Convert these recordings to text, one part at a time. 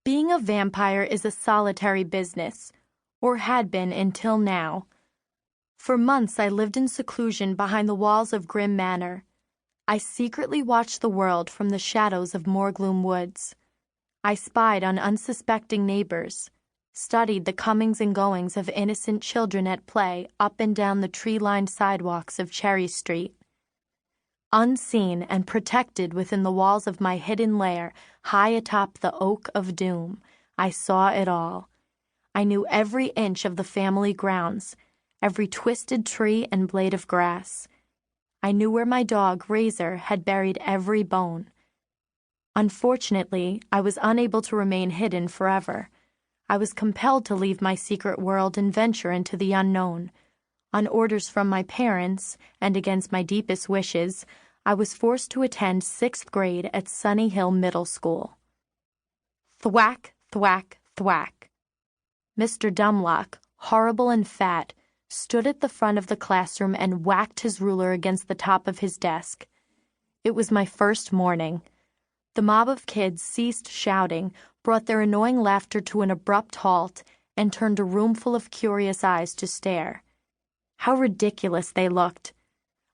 Being a vampire is a solitary business, or had been until now. For months I lived in seclusion behind the walls of Grimm Manor. I secretly watched the world from the shadows of Morgloom Woods. I spied on unsuspecting neighbors, studied the comings and goings of innocent children at play up and down the tree-lined sidewalks of Cherry Street. Unseen and protected within the walls of my hidden lair, high atop the Oak of Doom, I saw it all. I knew every inch of the family grounds, every twisted tree and blade of grass. I knew where my dog, Razor, had buried every bone. Unfortunately, I was unable to remain hidden forever. I was compelled to leave my secret world and venture into the unknown. On orders from my parents, and against my deepest wishes, I was forced to attend 6th grade at Sunny Hill Middle School. Thwack, thwack, thwack. Mr. Dumlock, horrible and fat, stood at the front of the classroom and whacked his ruler against the top of his desk. It was my first morning. The mob of kids ceased shouting, brought their annoying laughter to an abrupt halt, and turned a roomful of curious eyes to stare. How ridiculous they looked.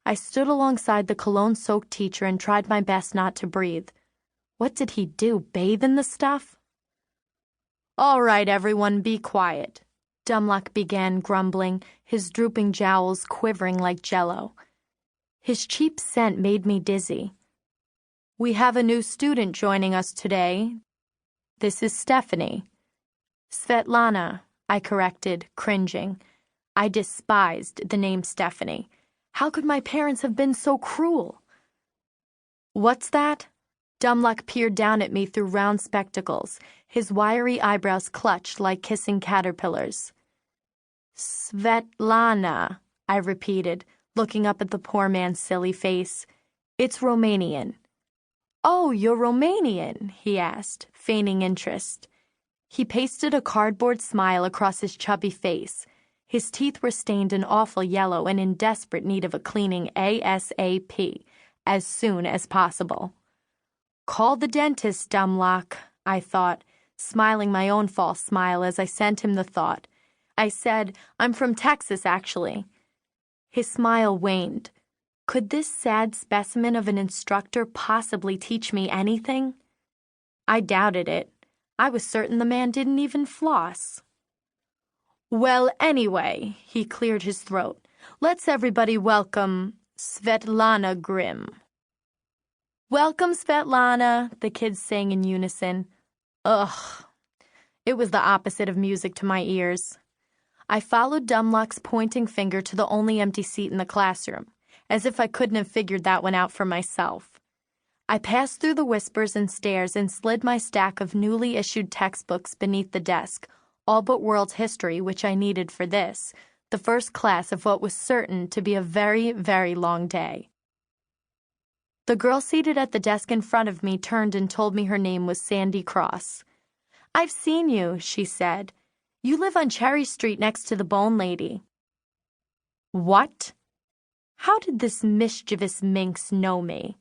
I stood alongside the cologne-soaked teacher and tried my best not to breathe. What did he do, bathe in the stuff? "All right, everyone, be quiet," Dumlock began grumbling, his drooping jowls quivering like jello. His cheap scent made me dizzy. "We have a new student joining us today. This is Stephanie." "Svetlana," I corrected, cringing. I despised the name Stephanie. How could my parents have been so cruel? "What's that?" Dumlock peered down at me through round spectacles, his wiry eyebrows clutched like kissing caterpillars. "Svetlana," I repeated, looking up at the poor man's silly face. "It's Romanian." "Oh, you're Romanian?" he asked, feigning interest. He pasted a cardboard smile across his chubby face. His teeth were stained an awful yellow and in desperate need of a cleaning ASAP, as soon as possible. "Call the dentist, Dumlock," I thought, smiling my own false smile as I sent him the thought. I said, "I'm from Texas, actually." His smile waned. Could this sad specimen of an instructor possibly teach me anything? I doubted it. I was certain the man didn't even floss. "Well, anyway," he cleared his throat, "let's everybody welcome Svetlana Grimm." "Welcome, Svetlana," the kids sang in unison. Ugh. It was the opposite of music to my ears. I followed Dumlock's pointing finger to the only empty seat in the classroom, as if I couldn't have figured that one out for myself. I passed through the whispers and stares and slid my stack of newly issued textbooks beneath the desk, all but world history, which I needed for this, the first class of what was certain to be a very, very long day. The girl seated at the desk in front of me turned and told me her name was Sandy Cross. "I've seen you," she said. "You live on Cherry Street next to the Bone Lady." What? How did this mischievous minx know me?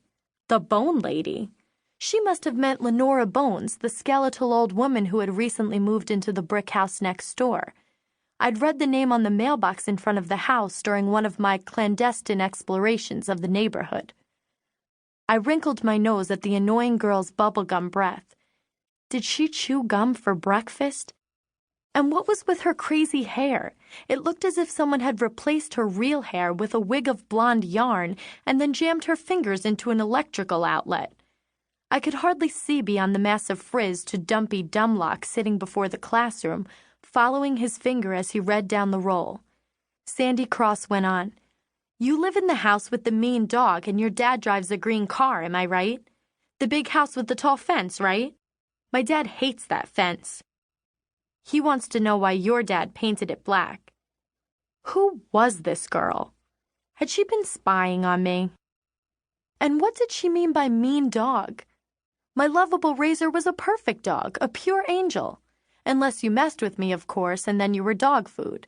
The Bone Lady? She must have meant Lenora Bones, the skeletal old woman who had recently moved into the brick house next door. I'd read the name on the mailbox in front of the house during one of my clandestine explorations of the neighborhood. I wrinkled my nose at the annoying girl's bubblegum breath. Did she chew gum for breakfast? And what was with her crazy hair? It looked as if someone had replaced her real hair with a wig of blonde yarn and then jammed her fingers into an electrical outlet. I could hardly see beyond the mass of frizz to dumpy Dumlock sitting before the classroom, following his finger as he read down the roll. Sandy Cross went on. "You live in the house with the mean dog and your dad drives a green car, am I right? The big house with the tall fence, right? My dad hates that fence. He wants to know why your dad painted it black." Who was this girl? Had she been spying on me? And what did she mean by mean dog? My lovable Razor was a perfect dog, a pure angel. Unless you messed with me, of course, and then you were dog food.